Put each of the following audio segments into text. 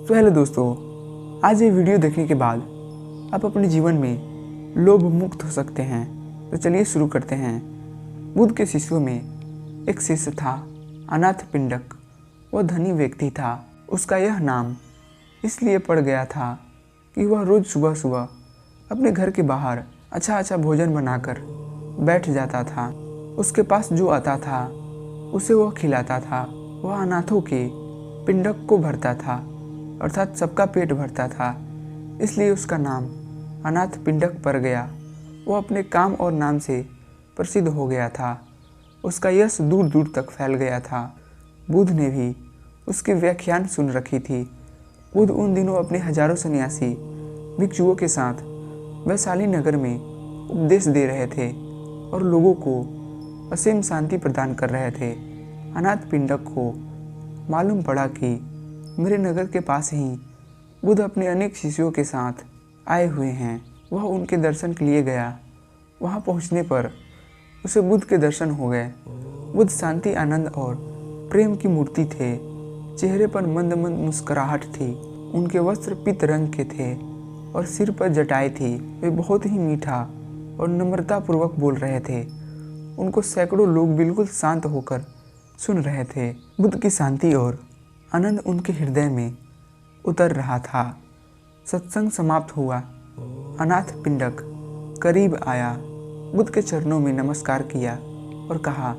तो हेलो दोस्तों, आज ये वीडियो देखने के बाद आप अपने जीवन में लोभ मुक्त हो सकते हैं। तो चलिए शुरू करते हैं। बुद्ध के शिष्यों में एक शिष्य था अनाथ पिंडक। वह धनी व्यक्ति था। उसका यह नाम इसलिए पड़ गया था कि वह रोज़ सुबह सुबह अपने घर के बाहर अच्छा भोजन बनाकर बैठ जाता था। उसके पास जो आता था उसे वह खिलाता था। वह अनाथों के पिंडक को भरता था, अर्थात सबका पेट भरता था। इसलिए उसका नाम अनाथ पिंडक पड़ गया। वह अपने काम और नाम से प्रसिद्ध हो गया था। उसका यश दूर दूर तक फैल गया था। बुद्ध ने भी उसकी व्याख्यान सुन रखी थी। बुद्ध उन दिनों अपने हजारों सन्यासी भिक्षुओं के साथ वैशाली नगर में उपदेश दे रहे थे और लोगों को असीम शांति प्रदान कर रहे थे। अनाथ पिंडक को मालूम पड़ा कि मेरे नगर के पास ही बुद्ध अपने अनेक शिष्यों के साथ आए हुए हैं। वह उनके दर्शन के लिए गया। वहां पहुंचने पर उसे बुद्ध के दर्शन हो गए। बुद्ध शांति, आनंद और प्रेम की मूर्ति थे। चेहरे पर मंद मंद मुस्कुराहट थी। उनके वस्त्र पीत रंग के थे और सिर पर जटाएं थी। वे बहुत ही मीठा और नम्रतापूर्वक बोल रहे थे। उनको सैकड़ों लोग बिल्कुल शांत होकर सुन रहे थे। बुद्ध की शांति और आनंद उनके हृदय में उतर रहा था। सत्संग समाप्त हुआ। अनाथ पिंडक करीब आया, बुद्ध के चरणों में नमस्कार किया और कहा,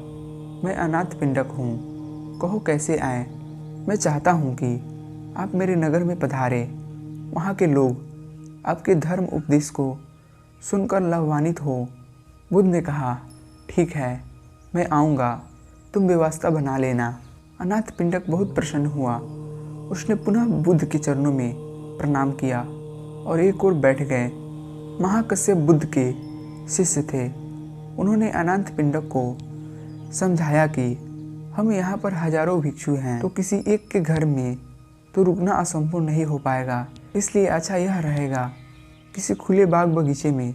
मैं अनाथ पिंडक हूँ, कहो कैसे आए। मैं चाहता हूँ कि आप मेरे नगर में पधारे। वहाँ के लोग आपके धर्म उपदेश को सुनकर लाभान्वित हो। बुद्ध ने कहा, ठीक है, मैं आऊँगा, तुम व्यवस्था बना लेना। अनाथ पिंडक बहुत प्रसन्न हुआ। उसने पुनः बुद्ध के चरणों में प्रणाम किया और एक ओर बैठ गए। महाकश्यप बुद्ध के शिष्य थे। उन्होंने अनाथ पिंडक को समझाया कि हम यहाँ पर हजारों भिक्षु हैं, तो किसी एक के घर में तो रुकना असंभव नहीं हो पाएगा। इसलिए अच्छा यह रहेगा किसी खुले बाग बगीचे में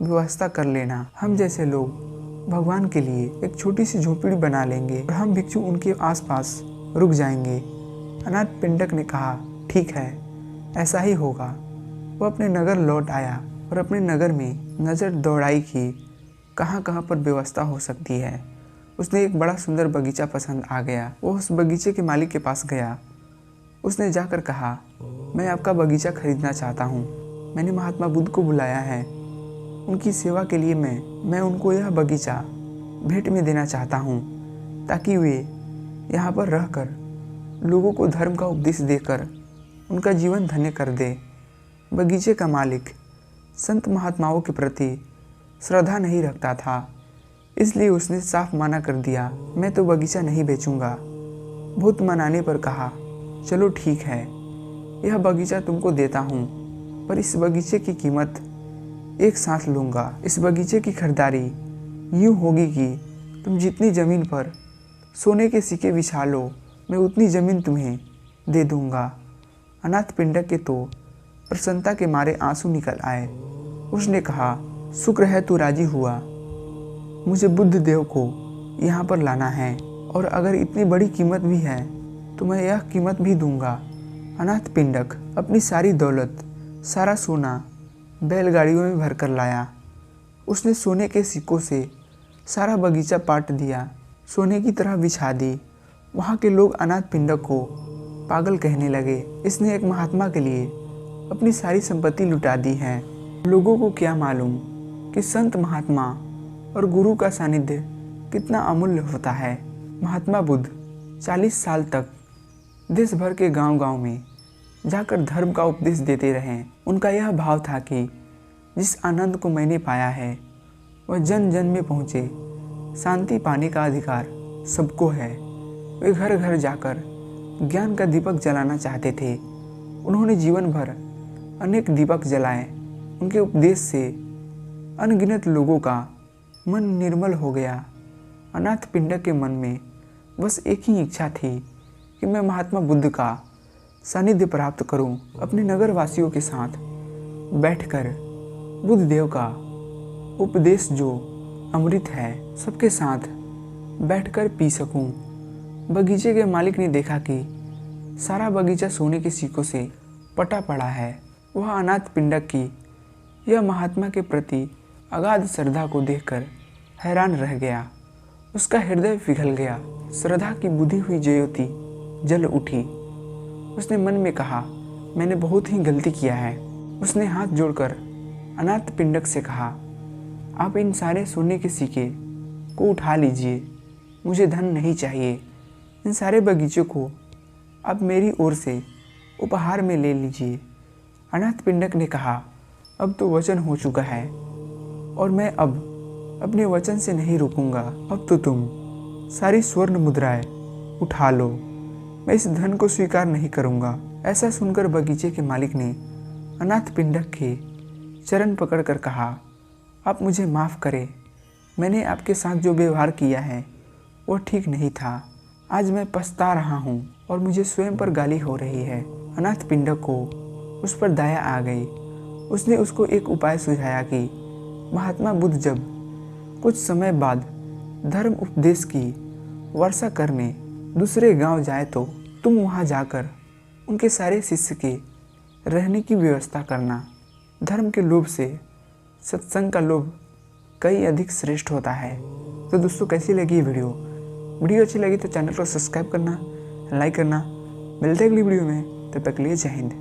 व्यवस्था कर लेना। हम जैसे लोग भगवान के लिए एक छोटी सी झोपड़ी बना लेंगे और हम भिक्षु उनके आसपास रुक जाएंगे। अनाथ पिंडक ने कहा, ठीक है, ऐसा ही होगा। वह अपने नगर लौट आया और अपने नगर में नज़र दौड़ाई कि कहाँ कहाँ पर व्यवस्था हो सकती है। उसने एक बड़ा सुंदर बगीचा पसंद आ गया। वो उस बगीचे के मालिक के पास गया। उसने जाकर कहा, मैं आपका बगीचा खरीदना चाहता हूँ। मैंने महात्मा बुद्ध को बुलाया है। उनकी सेवा के लिए मैं उनको यह बगीचा भेंट में देना चाहता हूँ, ताकि वे यहाँ पर रहकर लोगों को धर्म का उपदेश देकर उनका जीवन धन्य कर दे। बगीचे का मालिक संत महात्माओं के प्रति श्रद्धा नहीं रखता था, इसलिए उसने साफ मना कर दिया, मैं तो बगीचा नहीं बेचूंगा। बहुत मनाने पर कहा, चलो ठीक है, यह बगीचा तुमको देता हूँ, पर इस बगीचे की कीमत एक साथ लूँगा। इस बगीचे की खरीदारी यूँ होगी कि तुम जितनी ज़मीन पर सोने के सिक्के बिछा लो, मैं उतनी ज़मीन तुम्हें दे दूँगा। अनाथ पिंडक के तो प्रसन्नता के मारे आंसू निकल आए। उसने कहा, शुक्र है तू राजी हुआ। मुझे बुद्ध देव को यहाँ पर लाना है, और अगर इतनी बड़ी कीमत भी है तो मैं यह कीमत भी दूँगा। अनाथ पिंडक अपनी सारी दौलत, सारा सोना बैलगाड़ियों में भरकर लाया। उसने सोने के सिक्कों से सारा बगीचा पाट दिया, सोने की तरह बिछा दी। वहाँ के लोग अनाथ पिंडक को पागल कहने लगे। इसने एक महात्मा के लिए अपनी सारी संपत्ति लुटा दी है। लोगों को क्या मालूम कि संत महात्मा और गुरु का सानिध्य कितना अमूल्य होता है। महात्मा बुद्ध 40 साल तक देश भर के गांव-गांव में जाकर धर्म का उपदेश देते रहे। उनका यह भाव था कि जिस आनंद को मैंने पाया है वह जन जन में पहुँचे। शांति पाने का अधिकार सबको है। वे घर घर जाकर ज्ञान का दीपक जलाना चाहते थे। उन्होंने जीवन भर अनेक दीपक जलाए। उनके उपदेश से अनगिनत लोगों का मन निर्मल हो गया। अनाथ पिंडक के मन में बस एक ही इच्छा थी कि मैं महात्मा बुद्ध का सानिध्य प्राप्त करूं। अपने नगर वासियों के साथ बैठकर बुद्ध देव का उपदेश जो अमृत है सबके साथ बैठकर पी सकूं। बगीचे के मालिक ने देखा कि सारा बगीचा सोने के सिक्कों से पटा पड़ा है। वह अनाथ पिंडक की यह महात्मा के प्रति अगाध श्रद्धा को देखकर हैरान रह गया। उसका हृदय पिघल गया। श्रद्धा की बुझी हुई ज्योति जल उठी। उसने मन में कहा, मैंने बहुत ही गलती किया है। उसने हाथ जोड़कर अनाथ पिंडक से कहा, आप इन सारे सोने के सिक्के को उठा लीजिए, मुझे धन नहीं चाहिए। इन सारे बगीचों को आप मेरी ओर से उपहार में ले लीजिए। अनाथ पिंडक ने कहा, अब तो वचन हो चुका है और मैं अब अपने वचन से नहीं रुकूंगा। अब तो तुम सारी स्वर्ण मुद्राएं उठा लो, मैं इस धन को स्वीकार नहीं करूंगा। ऐसा सुनकर बगीचे के मालिक ने अनाथ पिंडक के चरण पकड़कर कहा, आप मुझे माफ़ करें, मैंने आपके साथ जो व्यवहार किया है वो ठीक नहीं था। आज मैं पछता रहा हूँ और मुझे स्वयं पर गाली हो रही है। अनाथ पिंडक को उस पर दया आ गई। उसने उसको एक उपाय सुझाया कि महात्मा बुद्ध जब कुछ समय बाद धर्म उपदेश की वर्षा करने दूसरे गांव जाए तो तुम वहां जाकर उनके सारे शिष्य के रहने की व्यवस्था करना। धर्म के लोभ से सत्संग का लोभ कई अधिक श्रेष्ठ होता है। तो दोस्तों, कैसी लगी ये वीडियो अच्छी लगी तो चैनल को सब्सक्राइब करना, लाइक करना। मिलते हैं अगली वीडियो में, तब तक के लिए जय हिंद।